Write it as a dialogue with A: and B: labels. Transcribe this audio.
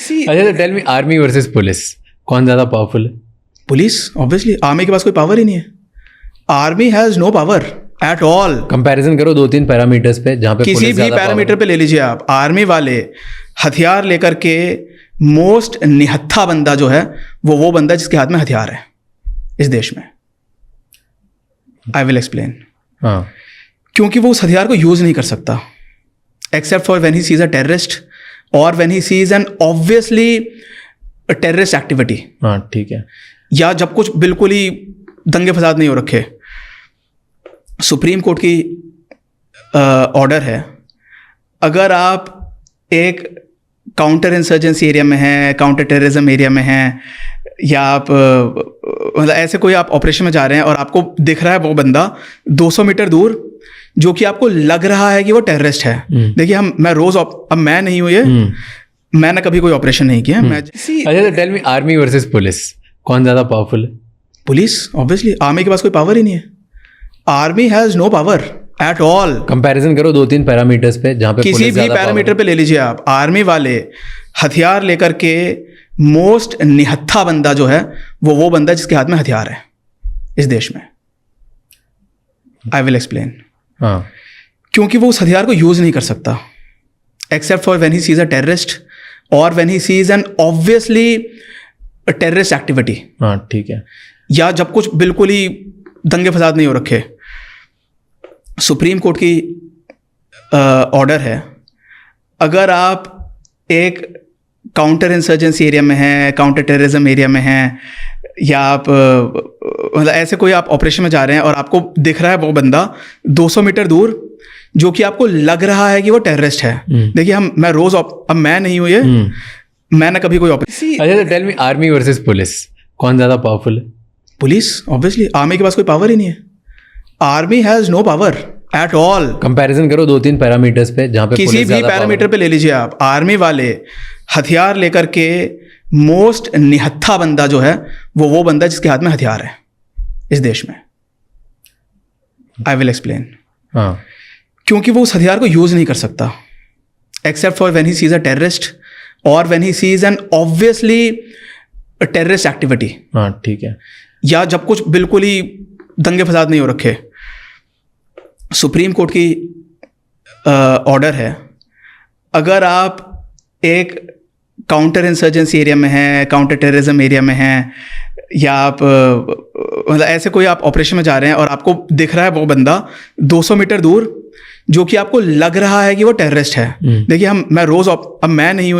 A: अच्छा, tell me, army versus police, कौन ज्यादा पावरफुल है?
B: Police, obviously. आर्मी के पास कोई पावर ही नहीं है। Army has no power at all.
A: Comparison करो 2-3 पैरामीटर्स पे जहाँ पे
B: किसी भी पैरामीटर पे ले लीजिए आप, आर्मी वाले हथियार लेकर के मोस्ट निहत्था बंदा जो है वो बंदा जिसके हाथ में हथियार है इस देश में। I will explain.
A: हाँ,
B: क्योंकि वो उस हथियार को यूज नहीं कर सकता except for when he sees a terrorist और when he sees an obviously terrorist activity.
A: हाँ, ठीक है।
B: या जब कुछ बिल्कुल ही दंगे फसाद नहीं हो रखे। सुप्रीम कोर्ट की ऑर्डर है, अगर आप एक काउंटर इंसर्जेंसी एरिया में हैं, काउंटर टेररिज्म एरिया में हैं, या आप मतलब ऐसे कोई आप ऑपरेशन में जा रहे हैं और आपको दिख रहा है वो बंदा 200 मीटर दूर जो कि आपको लग रहा है कि वो टेररिस्ट है। देखिए, मैं रोज अब मैं नहीं हूँ, ये मैंने कभी कोई ऑपरेशन नहीं किया। मैं
A: अच्छा, tell me, army versus police, कौन ज्यादा पावरफुल है?
B: Police, obviously. आर्मी के पास कोई पावर ही नहीं है। Army has no power at all.
A: Comparison करो 2-3 पैरामीटर्स पे जहाँ पे
B: किसी भी पैरामीटर पे ले लीजिए आप, आर्मी वाले हथियार लेकर के मोस्ट निहत्था बंदा जो है वो बंदा जिसके हाथ में हथियार है इस देश में। I will explain.
A: हाँ,
B: क्योंकि वो उस हथियार को यूज नहीं कर सकता except for when he sees a terrorist और when he sees an obviously terrorist activity.
A: हाँ, ठीक है।
B: या जब कुछ बिल्कुल ही दंगे फसाद नहीं हो रखे। सुप्रीम कोर्ट की ऑर्डर है, अगर आप एक काउंटर इंसर्जेंसी एरिया में हैं, काउंटर टेररिज्म एरिया में हैं, या आप मतलब ऐसे कोई आप ऑपरेशन में जा रहे हैं और आपको दिख रहा है वो बंदा 200 मीटर दूर जो कि आपको लग रहा है कि वो टेररिस्ट है। देखिए, मैं रोज अब मैं नहीं हूँ, ये मैंने कभी कोई ऑपरेशन।
A: अच्छा, tell me, army versus police, कौन ज्यादा पावरफुल है?
B: Police, obviously. आर्मी के पास कोई पावर ही नहीं है। Army has no power at all.
A: Comparison करो 2-3 पैरामीटर्स पे जहाँ पे
B: किसी भी पैरामीटर पे ले लीजिए आप, आर्मी वाले हथियार लेकर के मोस्ट निहत्था बंदा जो है वो बंदा जिसके हाथ में हथियार है इस देश में। I will explain.
A: हाँ,
B: क्योंकि वो उस हथियार को यूज नहीं कर सकता except for when he sees a terrorist और when he sees an obviously terrorist activity.
A: हाँ, ठीक है।
B: या जब कुछ बिल्कुल ही दंगे फसाद नहीं हो रखे। सुप्रीम कोर्ट की ऑर्डर है, अगर आप एक काउंटर इंसर्जेंसी एरिया में हैं, काउंटर टेररिज्म एरिया में हैं, या आप मतलब ऐसे कोई आप ऑपरेशन में जा रहे हैं और आपको दिख रहा है वो बंदा 200 मीटर दूर जो कि आपको लग रहा है कि वो टेररिस्ट है। देखिए, मैं रोज अब मैं नहीं हूँ।